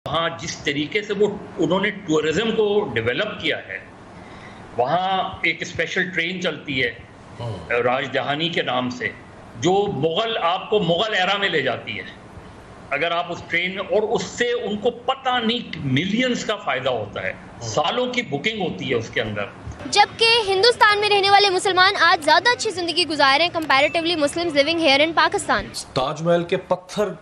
वहाँ जिस तरीके से वो उन्होंने टूरिज्म को डेवलप किया है, वहाँ एक स्पेशल ट्रेन चलती है राजधानी के नाम से, जो आपको मुगल एरा में ले जाती है। अगर आप उस ट्रेन और उससे उनको पता नहीं मिलियंस का फायदा होता है, सालों की बुकिंग होती है उसके अंदर। जबकि हिंदुस्तान में रहने वाले मुसलमान आज ज्यादा अच्छी जिंदगी गुजार रहे हैं comparatively Muslims living here in Pakistan. Taj Mahal के पत्थर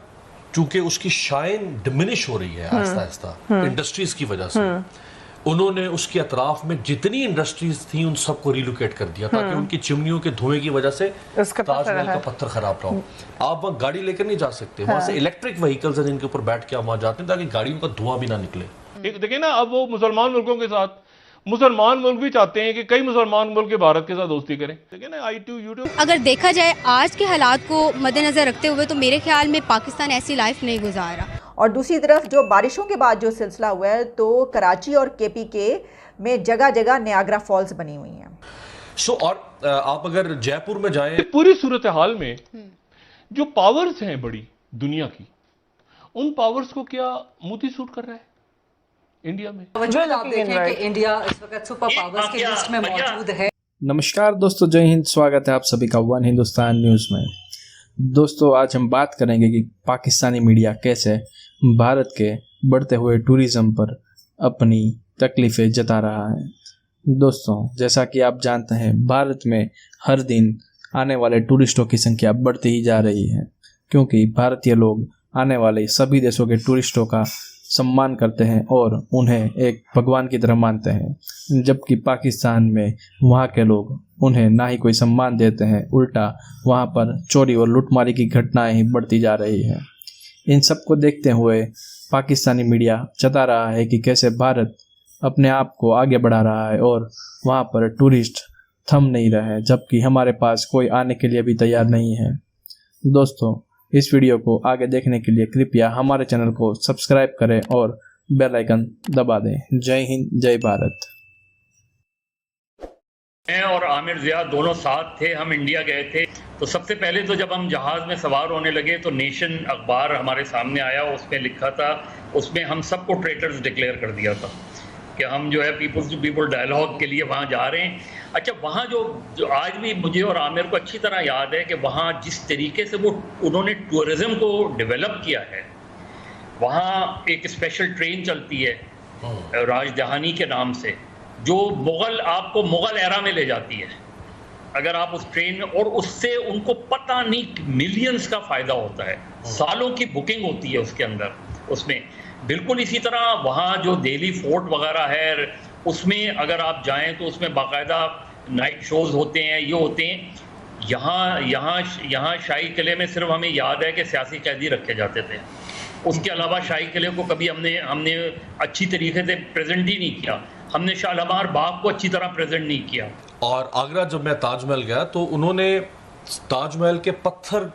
चूंकि उसकी शाइन डिमिनिश हो रही है आहिस्ता आहिस्ता इंडस्ट्रीज की वजह से, उन्होंने उसके अतराफ में जितनी इंडस्ट्रीज थी उन सबको रिलोकेट कर दिया ताकि उनकी चिमनियों के धुएं की वजह से ताजमहल का पत्थर खराब ना हो। आप वहाँ गाड़ी लेकर नहीं जा सकते, वहाँ से इलेक्ट्रिक व्हीकल्स हैं जिनके ऊपर बैठ के आप वहाँ जाते हैं ताकि गाड़ियों का धुआं भी ना निकले। देखिए ना, अब वो मुसलमान मुल्कों के साथ मुसलमान मुल्क भी चाहते हैं कि कई मुसलमान मुल्क के भारत के साथ दोस्ती करें। देखिए ना, YouTube अगर देखा जाए आज के हालात को मद्देनजर रखते हुए तो मेरे ख्याल में पाकिस्तान ऐसी लाइफ नहीं गुजार रहा। और दूसरी तरफ जो बारिशों के बाद जो सिलसिला हुआ है, तो कराची और KPK में जगह जगह नियाग्रा फॉल्स बनी हुई हैं। और आप अगर जयपुर में जाएं, पूरी सूरत हाल में जो पावर्स हैं बड़ी दुनिया की, उन पावर्स को क्या मोदी सूट कर रहा है इंडिया में? आप देखें कि इंडिया इस वक्त सुपर पावर्स की लिस्ट में मौजूद है। नमस्कार दोस्तों, जय हिंद। स्वागत है आप सभी का वन हिंदुस्तान न्यूज़ में। दोस्तों, आज हम बात करेंगे कि पाकिस्तानी मीडिया कैसे भारत के बढ़ते हुए टूरिज्म पर अपनी तकलीफ़ें जता रहा है। दोस्तों, जैसा कि आप जानते हैं, भारत में हर दिन आने वाले टूरिस्टों की संख्या बढ़ती ही जा रही है, क्योंकि भारतीय लोग आने वाले सभी देशों के टूरिस्टों का सम्मान करते हैं और उन्हें एक भगवान की तरह मानते हैं। जबकि पाकिस्तान में वहाँ के लोग उन्हें ना ही कोई सम्मान देते हैं, उल्टा वहाँ पर चोरी और लूटमारी की घटनाएं ही बढ़ती जा रही हैं। इन सब को देखते हुए पाकिस्तानी मीडिया जता रहा है कि कैसे भारत अपने आप को आगे बढ़ा रहा है और वहाँ पर टूरिस्ट थम नहीं रहे, जबकि हमारे पास कोई आने के लिए भी तैयार नहीं है। दोस्तों, इस वीडियो को आगे देखने के लिए कृपया हमारे चैनल को सब्सक्राइब करें और बेल आइकन दबा दें। जय हिंद, जय भारत। मैं और आमिर ज़िया दोनों साथ थे, हम इंडिया गए थे। तो सबसे पहले तो जब हम जहाज़ में सवार होने लगे तो नेशन अखबार हमारे सामने आया, उसमें लिखा था, उसमें हम सबको ट्रेटर्स डिक्लेयर कर दिया था कि हम जो है पीपल्स टू पीपल डायलॉग के लिए वहाँ जा रहे हैं। अच्छा, वहाँ जो आज भी मुझे और आमिर को अच्छी तरह याद है कि वहाँ जिस तरीके से वो उन्होंने टूरिज्म को डेवलप किया है, वहाँ एक स्पेशल ट्रेन चलती है राजधानी के नाम से, जो आपको मुगल एरा में ले जाती है। अगर आप उस ट्रेन और उससे उनको पता नहीं मिलियंस का फ़ायदा होता है, सालों की बुकिंग होती है उसके अंदर उसमें। बिल्कुल इसी तरह वहाँ जो दिल्ली फोर्ट वगैरह है, उसमें अगर आप जाएं तो उसमें बाकायदा नाइट शोज़ होते हैं, ये होते हैं। यहाँ शाही किले में सिर्फ हमें याद है कि सियासी कैदी रखे जाते थे, उसके अलावा शाही किले को कभी हमने अच्छी तरीके से प्रेजेंट ही नहीं किया। हमने शालीमार बाग को अच्छी तरह प्रेजेंट नहीं किया। और आगरा जब मैं ताजमहल गया तो उन्होंने ताजमहल के पत्थर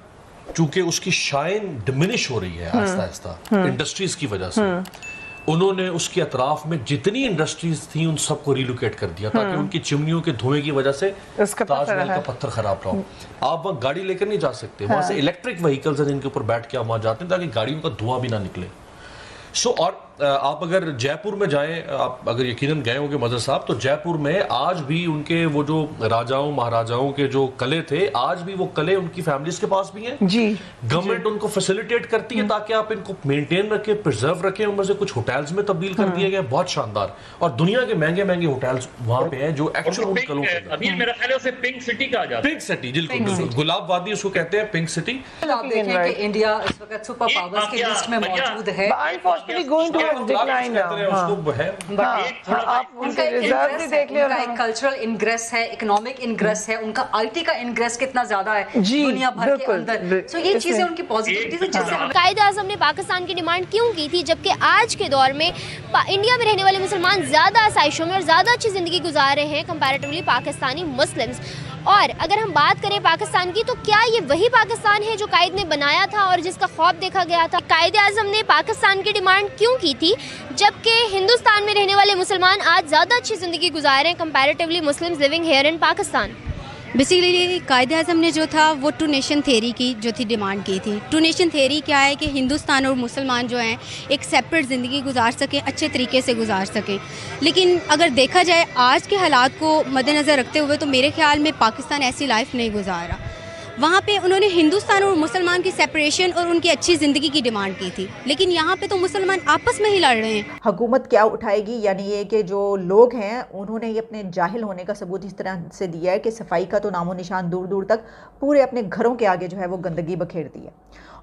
चूंकि उसकी शाइन डिमिनिश हो रही है आहिस्ता आहिस्ता इंडस्ट्रीज की वजह से, उन्होंने उसके अतराफ में जितनी इंडस्ट्रीज थी उन सबको रिलोकेट कर दिया ताकि उनकी चिमनियों के धुएं की वजह से ताजमहल का पत्थर खराब ना हो। आप वहाँ गाड़ी लेकर नहीं जा सकते, वहाँ से इलेक्ट्रिक व्हीकल्स हैं जिनके ऊपर बैठ के आप वहाँ जाते हैं ताकि गाड़ियों का धुआं भी ना निकले। और आप अगर जयपुर में जाएं, आप अगर यकीनन गए होंगे मजर साहब, तो जयपुर में आज भी उनके वो जो राजाओं महाराजाओं के जो कले थे, आज भी वो कले उनकी फैमिलीज के पास भी हैं जी। गवर्नमेंट उनको फैसिलिटेट करती है ताकि आप इनको मेंटेन रखें, प्रिजर्व रखें। उनमें से कुछ होटल्स में तब्दील कर दिए गए, बहुत शानदार, और दुनिया के महंगे महंगे होटल्स वहां पे हैं जो एक्चुअल उन कलों के। अभी मेरा ख्याल है उसे पिंक सिटी कहा जाता है। पिंक सिटी, बिल्कुल, गुलाब वादी उसको कहते हैं, पिंक सिटी। आप देखें कि इंडिया इस वक्त सुपर पावर्स की लिस्ट में मौजूद है। उनका एक कल्चरल इंग्रेस है, इकोनॉमिक इंग्रेस है, उनका IT का इंग्रेस कितना ज्यादा है दुनिया भर के अंदर। तो ये चीजें उनकी पॉजिटिविटी है जिससे कायद-ए-आज़म ने पाकिस्तान की डिमांड क्यों की थी, जबकि आज के दौर में इंडिया में रहने वाले मुसलमान ज्यादा आसाइशों में और ज्यादा अच्छी जिंदगी गुजार रहे हैं कंपैरेटिवली पाकिस्तानी मुस्लिम्स। और अगर हम बात करें पाकिस्तान की, तो क्या ये वही पाकिस्तान है जो कायद ने बनाया था और जिसका ख्वाब देखा गया था? कायद-ए-आज़म ने पाकिस्तान की डिमांड क्यों की थी, जबकि हिंदुस्तान में रहने वाले मुसलमान आज ज़्यादा अच्छी ज़िंदगी गुजार रहे हैं comparatively Muslims living here in Pakistan? Basically कायदे आज़म ने जो था वो टू नेशन थेरी की जो थी डिमांड की थी। टू नेशन थेरी क्या है कि हिंदुस्तान और मुसलमान जो हैं एक सेपरेट ज़िंदगी गुजार सकें, अच्छे तरीके से गुजार सकें। लेकिन अगर देखा जाए आज के हालात को मद्देनज़र रखते हुए तो मेरे ख्याल में पाकिस्तान ऐसी लाइफ नहीं गुजार रहा। वहाँ पे उन्होंने हिंदुस्तान और मुसलमान की सेपरेशन और उनकी अच्छी ज़िंदगी की डिमांड की थी, लेकिन यहाँ पे तो मुसलमान आपस में ही लड़ रहे हैं। हुकूमत क्या उठाएगी, यानी ये कि जो लोग हैं उन्होंने ये अपने जाहिल होने का सबूत इस तरह से दिया है कि सफाई का तो नामो निशान दूर दूर तक, पूरे अपने घरों के आगे जो है वो गंदगी बखेर दी है।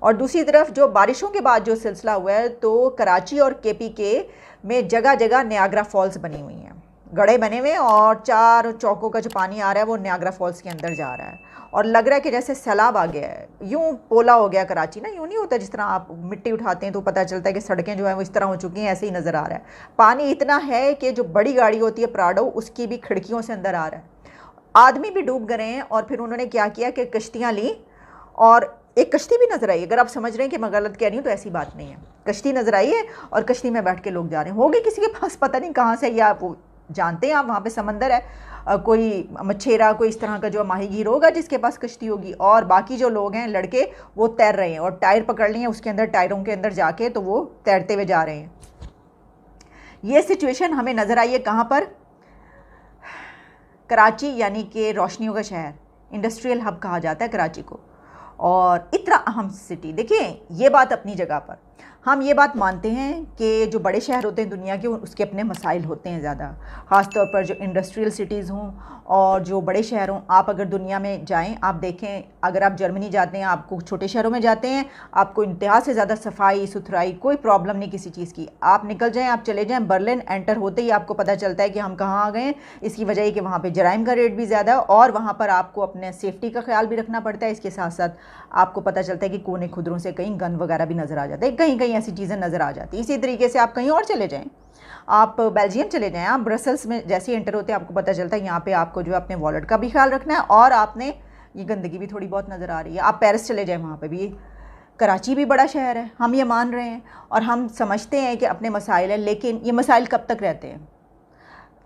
और दूसरी तरफ जो बारिशों के बाद जो सिलसिला हुआ है तो कराची और KPK में जगह जगह नियाग्रा फॉल्स बनी हुई हैं, गड्ढे बने हुए हैं और चार चौकों का जो पानी आ रहा है वो नियाग्रा फॉल्स के अंदर जा रहा है और लग रहा है कि जैसे सैलाब आ गया है। यूं पोला हो गया कराची ना, यूं नहीं होता जिस तरह आप मिट्टी उठाते हैं तो पता चलता है कि सड़कें जो हैं वो इस तरह हो चुकी हैं, ऐसे ही नज़र आ रहा है। पानी इतना है कि जो बड़ी गाड़ी होती है प्राडो उसकी भी खिड़कियों से अंदर आ रहा है। आदमी भी डूब गए हैं और फिर उन्होंने क्या किया कि कश्तियाँ ली और एक कश्ती भी नज़र आई। अगर आप समझ रहे हैं कि मैं गलत कह रही हूँ तो ऐसी बात नहीं है, कश्ती नज़र आई है और कश्ती में बैठ के लोग जा रहे हैं। होगी किसी के पास पता नहीं कहाँ से, या वो जानते हैं आप वहाँ पे समंदर है, कोई मछेरा कोई इस तरह का जो माहीगीर होगा जिसके पास कश्ती होगी, और बाकी जो लोग हैं लड़के वो तैर रहे हैं और टायर पकड़ लिए उसके अंदर, टायरों के अंदर जाके तो वो तैरते हुए जा रहे हैं। ये सिचुएशन हमें नज़र आई है कहाँ पर? कराची, यानी कि रोशनियों का शहर, इंडस्ट्रियल हब कहा जाता है कराची को, और इतना अहम सिटी। देखिए ये बात अपनी जगह पर, हम ये बात मानते हैं कि जो बड़े शहर होते हैं दुनिया के उसके अपने मसाइल होते हैं ज़्यादा, ख़ास तौर पर जो इंडस्ट्रियल सिटीज़ हों और जो बड़े शहर हों। आप अगर दुनिया में जाएं, आप देखें, अगर आप जर्मनी जाते हैं, आपको छोटे शहरों में जाते हैं, आपको इंतहा से ज़्यादा सफाई सुथराई कोई प्रॉब्लम नहीं किसी चीज़ की। आप निकल जाएँ, आप चले जाएँ बर्लिन, एंटर होते ही आपको पता चलता है कि हम कहाँ आ गए हैं। इसकी वजह है कि वहाँ पर जराइम का रेट भी ज़्यादा है और वहाँ पर आपको अपने सेफ्टी का ख्याल भी रखना पड़ता है। इसके साथ साथ आपको पता चलता है कि कोने खुदरों से कहीं गन वगैरह भी नज़र आ जाता है, कहीं कहीं ऐसी चीज़ें नज़र आ जाती है। इसी तरीके से आप कहीं और चले जाएं, आप बेल्जियम चले जाएं, आप ब्रसल्स में जैसे एंटर होते हैं आपको पता चलता है यहाँ पे आपको जो है अपने वॉलेट का भी ख्याल रखना है और आपने ये गंदगी भी थोड़ी बहुत नज़र आ रही है। आप पेरिस चले जाएं, वहाँ पे भी, कराची भी बड़ा शहर है, हम ये मान रहे हैं और हम समझते हैं कि अपने मसाइल है, लेकिन ये मसाइल कब तक रहते हैं?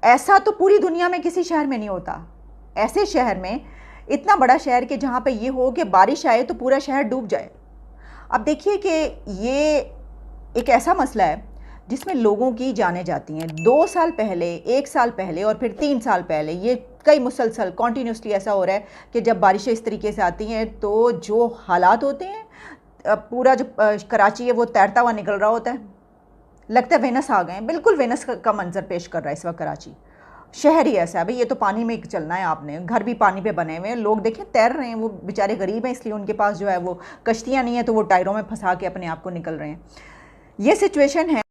ऐसा तो पूरी दुनिया में किसी शहर में नहीं होता। ऐसे शहर में, इतना बड़ा शहर कि जहाँ पे ये हो कि बारिश आए तो पूरा शहर डूब जाए। अब देखिए कि ये एक ऐसा मसला है जिसमें लोगों की जानें जाती हैं। 2 साल पहले, 1 साल पहले और फिर 3 साल पहले, ये कई मुसलसल कॉन्टीन्यूसली ऐसा हो रहा है कि जब बारिशें इस तरीके से आती हैं तो जो हालात होते हैं, पूरा जो कराची है वो तैरता हुआ निकल रहा होता है, लगता है वेनस आ गए हैं। बिल्कुल वेनस का मंजर पेश कर रहा है इस वक्त कराची शहर ही ऐसा है। भाई ये तो पानी में चलना है आपने, घर भी पानी पे बने हुए हैं, लोग देखें तैर रहे हैं, वो बेचारे गरीब हैं इसलिए उनके पास जो है वो कश्तियाँ नहीं है तो वो टायरों में फंसा के अपने आप को निकल रहे हैं। ये सिचुएशन है।